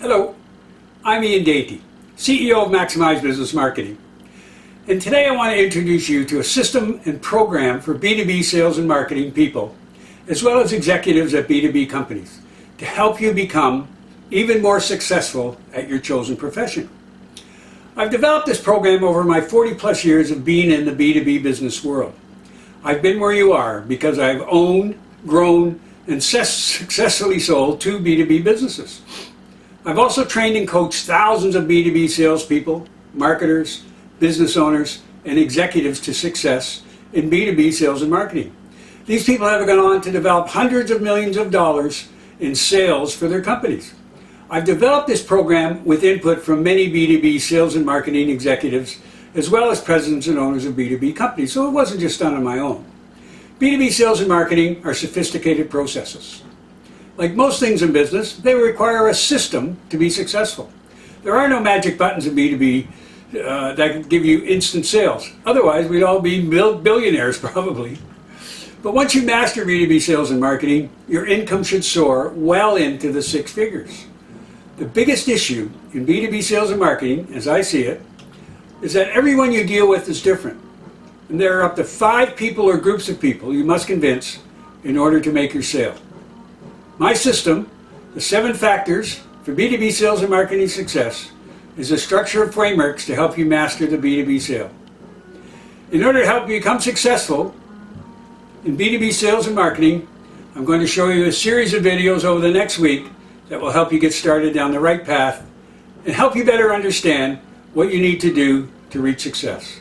Hello, I'm Ian Dainty, CEO of Maximize Business Marketing. And today I want to introduce you to a system and program for B2B sales and marketing people, as well as executives at B2B companies, to help you become even more successful at your chosen profession. I've developed this program over my 40+ years of being in the B2B business world. I've been where you are because I've owned, grown, and successfully sold 2 B2B businesses. I've also trained and coached thousands of B2B salespeople, marketers, business owners, and executives to success in B2B sales and marketing. These people have gone on to develop hundreds of millions of dollars in sales for their companies. I've developed this program with input from many B2B sales and marketing executives, as well as presidents and owners of B2B companies, so it wasn't just done on my own. B2B sales and marketing are sophisticated processes. Like most things in business, they require a system to be successful. There are no magic buttons in B2B that can give you instant sales. Otherwise, we'd all be billionaires probably. But once you master B2B sales and marketing, your income should soar well into the 6 figures. The biggest issue in B2B sales and marketing, as I see it, is that everyone you deal with is different. And there are up to 5 people or groups of people you must convince in order to make your sale. My system, the 7 factors for B2B sales and marketing success, is a structure of frameworks to help you master the B2B sale. In order to help you become successful in B2B sales and marketing, I'm going to show you a series of videos over the next week that will help you get started down the right path and help you better understand what you need to do to reach success.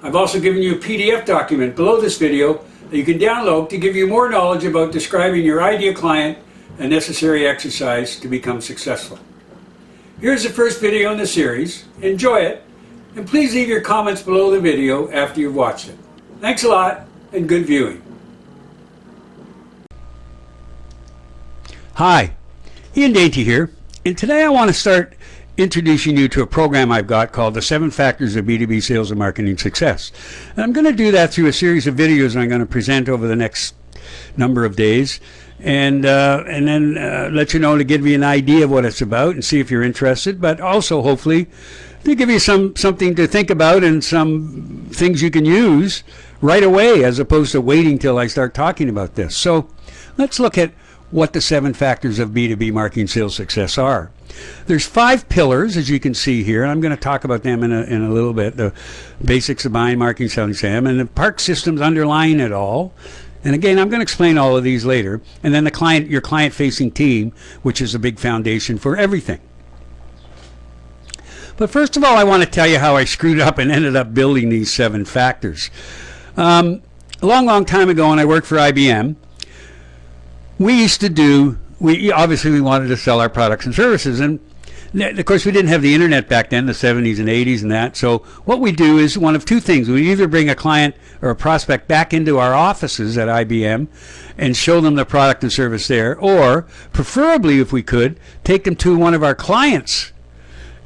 I've also given you a PDF document below this video that you can download to give you more knowledge about describing your ideal client and necessary exercise to become successful. Here's the first video in the series. Enjoy it, and please leave your comments below the video after you've watched it. Thanks a lot, and good viewing. Hi, Ian Dainty here, and today I want to start introducing you to a program I've got called the 7 Factors of B2B Sales and Marketing Success. And I'm going to do that through a series of videos I'm going to present over the next number of days, and then let you know, to give you an idea of what it's about and see if you're interested, but also hopefully to give you something to think about and some things you can use right away as opposed to waiting till I start talking about this. So let's look at what the 7 factors of B2B marketing sales success are. There's 5 pillars, as you can see here, and I'm going to talk about them in a little bit. The basics of buying, marketing, selling, SAM, and the PARC systems underlying it all. And again, I'm going to explain all of these later. And then your client-facing team, which is a big foundation for everything. But first of all, I want to tell you how I screwed up and ended up building these 7 factors. A long time ago, when I worked for IBM, we used to do, obviously we wanted to sell our products and services, and of course we didn't have the internet back then, the 70s and 80s and that, so what we do is one of 2 things. We either bring a client or a prospect back into our offices at IBM and show them the product and service there, or preferably, if we could, take them to one of our clients,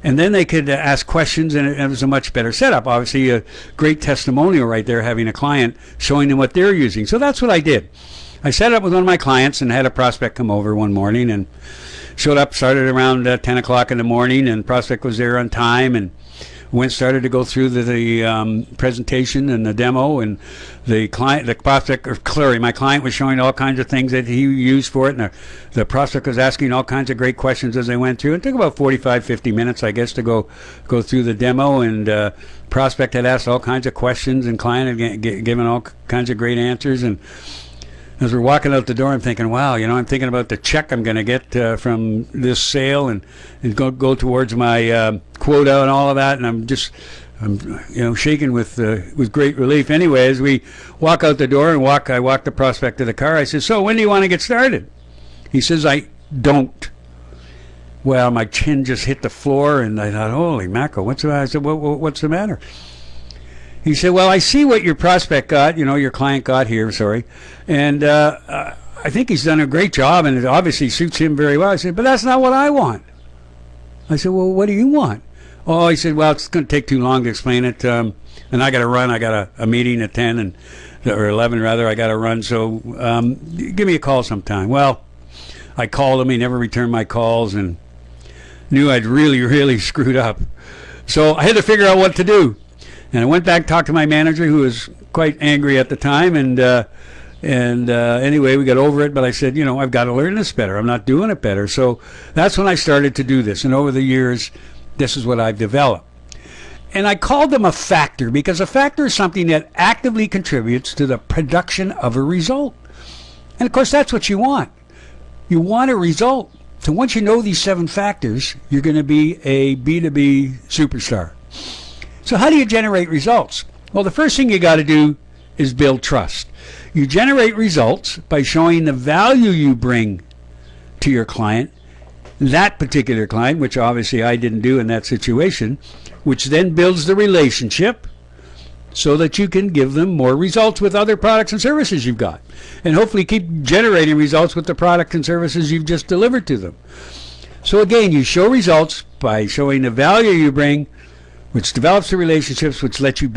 and then they could ask questions, and it was a much better setup. Obviously a great testimonial right there, having a client showing them what they're using. So that's what I did. I set up with one of my clients and had a prospect come over one morning, and showed up, started around 10 o'clock in the morning, and the prospect was there on time, and started to go through the presentation and the demo, and my client was showing all kinds of things that he used for it, and the prospect was asking all kinds of great questions as they went through. It took about 45-50 minutes, I guess, to go through the demo, and prospect had asked all kinds of questions, and client had given all kinds of great answers. And as we're walking out the door, I'm thinking, wow, I'm thinking about the check I'm going to get from this sale, and go towards my quota and all of that, and I'm shaking with great relief. Anyway, as we walk out the door and I walk the prospect to the car. I said, so when do you want to get started? He says, I don't. Well, my chin just hit the floor, and I thought, holy mackerel, what's the matter? I said, what's the matter? He said, well, I see what your prospect got, your client got here, sorry, and I think he's done a great job, and it obviously suits him very well. I said, but that's not what I want. I said, well, what do you want? Oh, he said, well, it's going to take too long to explain it, and I got to run. I got a meeting at 10, or 11 rather, I got to run, so give me a call sometime. Well, I called him. He never returned my calls, and knew I'd really screwed up. So I had to figure out what to do. And I went back and talked to my manager, who was quite angry at the time. And anyway, we got over it. But I said, I've got to learn this better. I'm not doing it better. So that's when I started to do this. And over the years, this is what I've developed. And I called them a factor, because a factor is something that actively contributes to the production of a result. And of course, that's what you want. You want a result. So once you know these 7 factors, you're going to be a B2B superstar. So how do you generate results? Well, the first thing you got to do is build trust. You generate results by showing the value you bring to your client, that particular client, which obviously I didn't do in that situation, which then builds the relationship so that you can give them more results with other products and services you've got, and hopefully keep generating results with the products and services you've just delivered to them. So again, you show results by showing the value you bring, which develops the relationships, which let you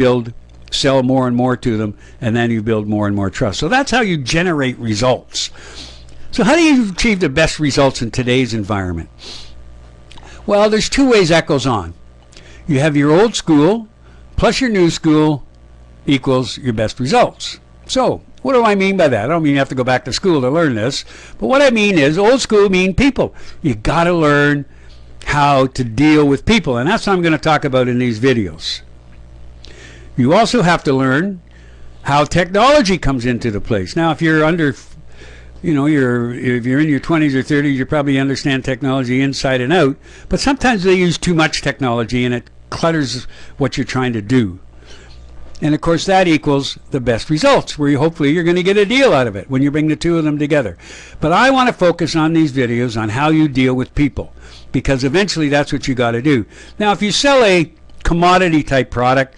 sell more and more to them, and then you build more and more trust. So that's how you generate results. So how do you achieve the best results in today's environment? Well, there's 2 ways that goes on. You have your old school plus your new school equals your best results. So what do I mean by that? I don't mean you have to go back to school to learn this, but what I mean is old school mean people. You got to learn how to deal with people, and that's what I'm going to talk about in these videos. You also have to learn how technology comes into the place. Now, if you're under, if you're in your 20s or 30s, you probably understand technology inside and out, but sometimes they use too much technology and it clutters what you're trying to do. And of course that equals the best results, where hopefully you're going to get a deal out of it when you bring the 2 of them together. But I want to focus on these videos on how you deal with people, because eventually that's what you got to do. Now, if you sell a commodity type product,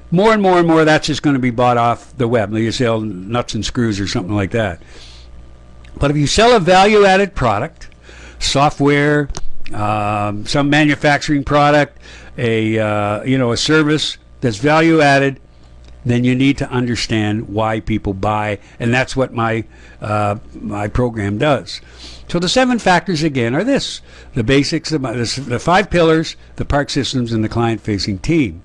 more and more that's just going to be bought off the web. You sell nuts and screws or something like that. But if you sell a value added product, software, some manufacturing product, a service that's value added, then you need to understand why people buy, and that's what my program does. So the 7 factors again are this: the basics, the 5 pillars, the park systems, and the client-facing team.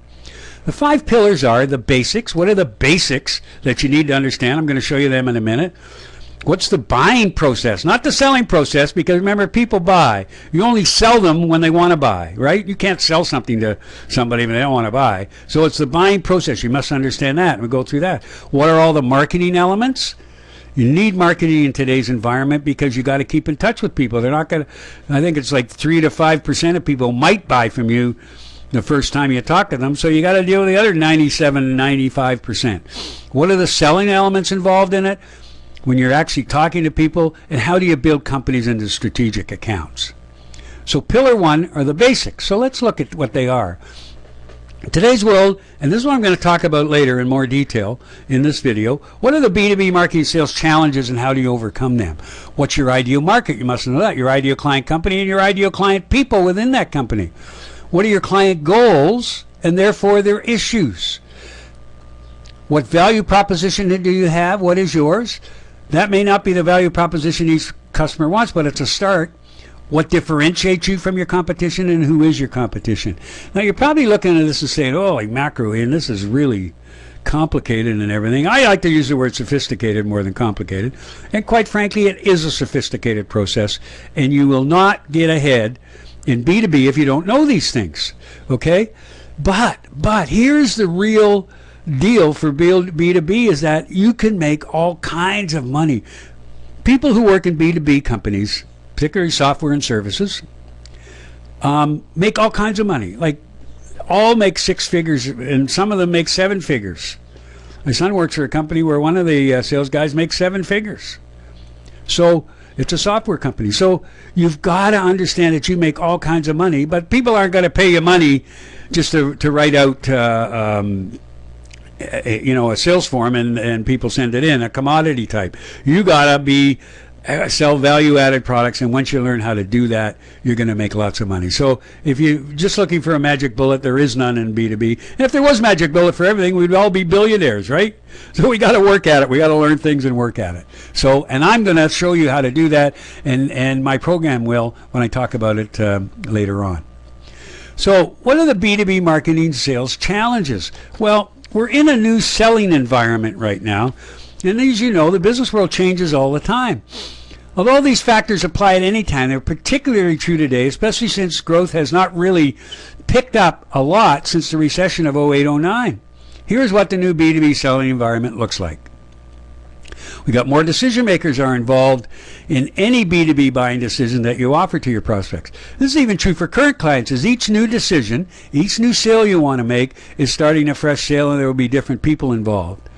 The 5 pillars are the basics. What are the basics that you need to understand? I'm going to show you them in a minute. What's the buying process? Not the selling process, because remember, people buy. You only sell them when they want to buy, right? You can't sell something to somebody when they don't want to buy. So it's the buying process. You must understand that, and we'll go through that. What are all the marketing elements? You need marketing in today's environment because you got to keep in touch with people. They're not going to, I think it's like 3 to 5% of people might buy from you the first time you talk to them, so you got to deal with the other 97, 95%. What are the selling elements involved in it? When you're actually talking to people, and how do you build companies into strategic accounts? So pillar 1 are the basics. So let's look at what they are. In today's world, and this is what I'm going to talk about later in more detail in this video, what are the B2B marketing sales challenges and how do you overcome them? What's your ideal market? You must know that. Your ideal client company and your ideal client people within that company. What are your client goals and therefore their issues? What value proposition do you have? What is yours? That may not be the value proposition each customer wants, but it's a start. What differentiates you from your competition, and who is your competition? Now, you're probably looking at this and saying, oh, like macro, and this is really complicated and everything. I like to use the word sophisticated more than complicated. And quite frankly, it is a sophisticated process, and you will not get ahead in B2B if you don't know these things, okay? But here's the real deal for B2B is that you can make all kinds of money. People who work in B2B companies, particularly software and services, make all kinds of money. Like, all make 6 figures, and some of them make 7 figures. My son works for a company where one of the sales guys makes 7 figures. So it's a software company. So you've got to understand that you make all kinds of money, but people aren't going to pay you money just to write out a sales form and people send it in, a commodity type. You gotta be sell value-added products, and once you learn how to do that, you're going to make lots of money. So if you're just looking for a magic bullet, there is none in B2B. And if there was a magic bullet for everything, we'd all be billionaires, right? So we got to work at it. We got to learn things and work at it. So, and I'm going to show you how to do that, and my program will when I talk about it later on. So what are the B2B marketing sales challenges? Well, we're in a new selling environment right now. And as you know, the business world changes all the time. Although these factors apply at any time, they're particularly true today, especially since growth has not really picked up a lot since the recession of 08-09. Here's what the new B2B selling environment looks like. We got more decision makers are involved in any B2B buying decision that you offer to your prospects. This is even true for current clients, as each new decision, each new sale you want to make is starting a fresh sale, and there will be different people involved.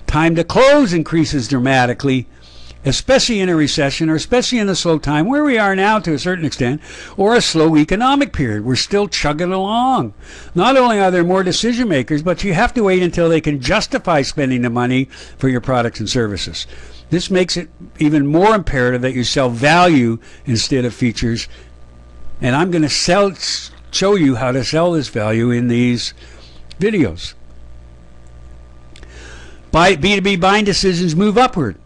Time to close increases dramatically, especially in a recession, or especially in a slow time, where we are now to a certain extent, or a slow economic period. We're still chugging along. Not only are there more decision makers, but you have to wait until they can justify spending the money for your products and services. This makes it even more imperative that you sell value instead of features. And I'm going to show you how to sell this value in these videos. B2B buying decisions move upward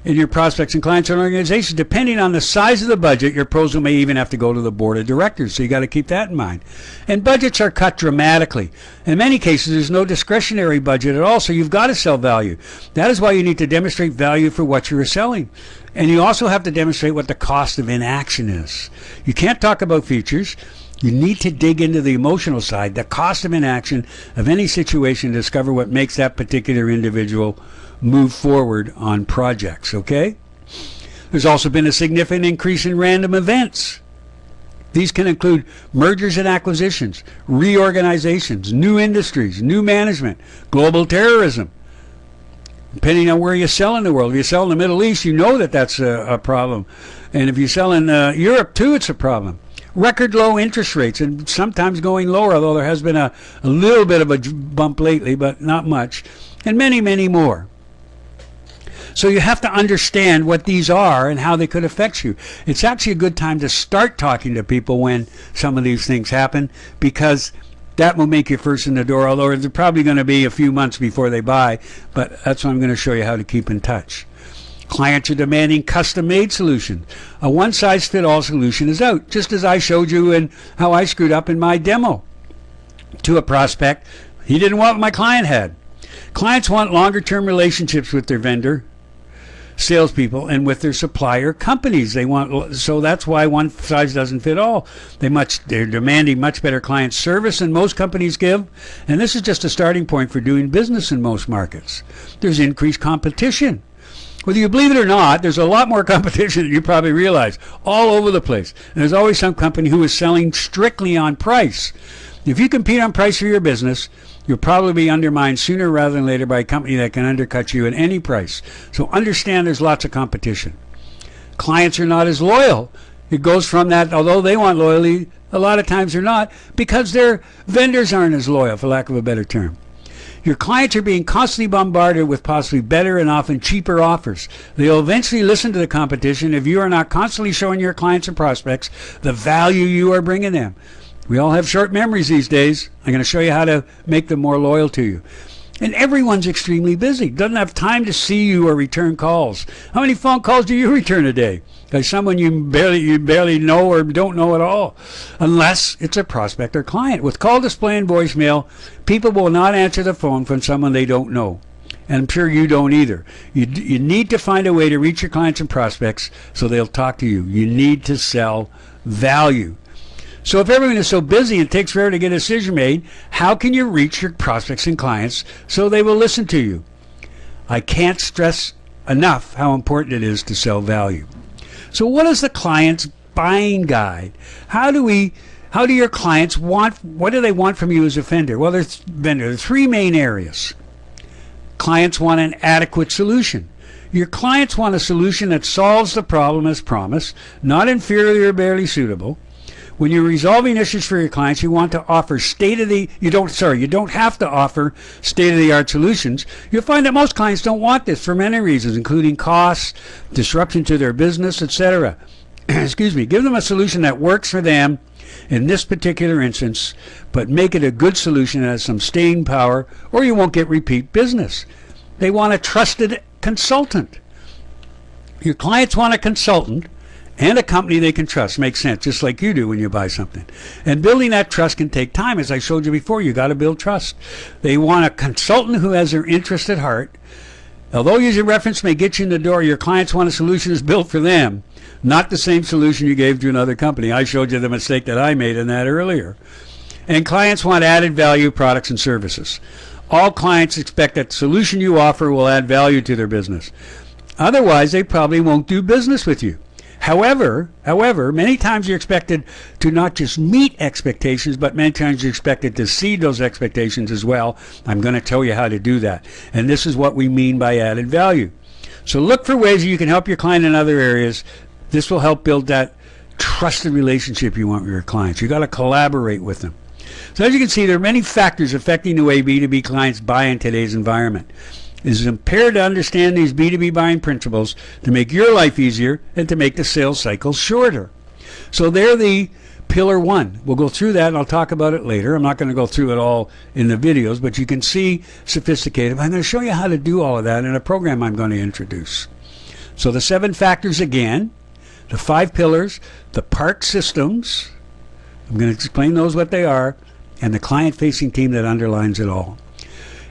in your prospects and clients and organizations. Depending on the size of the budget, your proposal may even have to go to the board of directors, so you got to keep that in mind. And budgets are cut dramatically. In many cases, there's no discretionary budget at all, so you've got to sell value. That is why you need to demonstrate value for what you're selling. And you also have to demonstrate what the cost of inaction is. You can't talk about features. You need to dig into the emotional side, the cost of inaction of any situation, to discover what makes that particular individual move forward on projects, okay? There's also been a significant increase in random events. These can include mergers and acquisitions, reorganizations, new industries, new management, global terrorism. Depending on where you sell in the world. If you sell in the Middle East, you know that that's a problem. And if you sell in Europe too, it's a problem. Record low interest rates, and sometimes going lower, although there has been a little bit of a bump lately, but not much, and many, many more. So you have to understand what these are and how they could affect you. It's actually a good time to start talking to people when some of these things happen, because that will make you first in the door, although it's probably going to be a few months before they buy, but that's what I'm going to show you how to keep in touch. Clients are demanding custom-made solutions. A one-size-fits-all solution is out, just as I showed you in how I screwed up in my demo to a prospect. He didn't want what my client had. Clients want longer-term relationships with their vendor, salespeople, and with their supplier companies. So that's why one size doesn't fit all. They're demanding much better client service than most companies give, and this is just a starting point for doing business in most markets. There's increased competition. Whether you believe it or not, there's a lot more competition than you probably realize, all over the place. And there's always some company who is selling strictly on price. If you compete on price for your business, you'll probably be undermined sooner rather than later by a company that can undercut you at any price. So understand there's lots of competition. Clients are not as loyal. It goes from that, although they want loyalty, a lot of times they're not, because their vendors aren't as loyal, for lack of a better term. Your clients are being constantly bombarded with possibly better and often cheaper offers. They'll eventually listen to the competition if you are not constantly showing your clients and prospects the value you are bringing them. We all have short memories these days. I'm going to show you how to make them more loyal to you. And everyone's extremely busy, doesn't have time to see you or return calls. How many phone calls do you return a day? By someone you barely know or don't know at all, unless it's a prospect or client. With call display and voicemail, people will not answer the phone from someone they don't know. And I'm sure you don't either. You need to find a way to reach your clients and prospects so they'll talk to you. You need to sell value. So if everyone is so busy and it takes forever to get a decision made, how can you reach your prospects and clients so they will listen to you? I can't stress enough how important it is to sell value. So what is the client's buying guide? How do your clients want, what do they want from you as a vendor? Well, there's three main areas. Clients want an adequate solution. Your clients want a solution that solves the problem as promised, not inferior or barely suitable, When you're resolving issues for your clients, you want to offer you don't have to offer state-of-the-art solutions. You'll find that most clients don't want this for many reasons, including costs, disruption to their business, etc. Excuse me. Give them a solution that works for them in this particular instance, but make it a good solution that has some staying power, or you won't get repeat business. They want a trusted consultant. Your clients want a consultant and a company they can trust. Makes sense, just like you do when you buy something. And building that trust can take time. As I showed you before, you got to build trust. They want a consultant who has their interest at heart. Although using reference may get you in the door, your clients want a solution that's built for them, not the same solution you gave to another company. I showed you the mistake that I made in that earlier. And clients want added value products and services. All clients expect that the solution you offer will add value to their business. Otherwise, they probably won't do business with you. However, many times you're expected to not just meet expectations, but many times you're expected to exceed those expectations as well. I'm going to tell you how to do that. And this is what we mean by added value. So look for ways you can help your client in other areas. This will help build that trusted relationship you want with your clients. You got to collaborate with them. So as you can see, there are many factors affecting the way B2B clients buy in today's environment. It is imperative to understand these B2B buying principles to make your life easier and to make the sales cycle shorter. So they're the pillar one. We'll go through that and I'll talk about it later. I'm not going to go through it all in the videos, but you can see sophisticated. I'm going to show you how to do all of that in a program I'm going to introduce. So the 7 factors again, the 5 pillars, the part systems, I'm going to explain those what they are, and the client-facing team that underlines it all.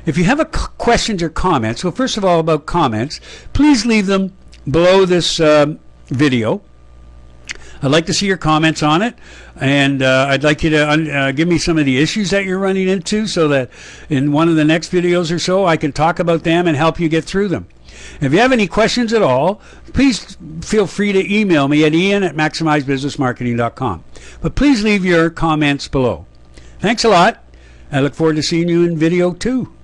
If you have questions or comments, well, first of all, about comments, please leave them below this video. I'd like to see your comments on it, and I'd like you to give me some of the issues that you're running into so that in one of the next videos or so I can talk about them and help you get through them. If you have any questions at all, please feel free to email me at ian@maximizebusinessmarketing.com. But please leave your comments below. Thanks a lot. I look forward to seeing you in video 2.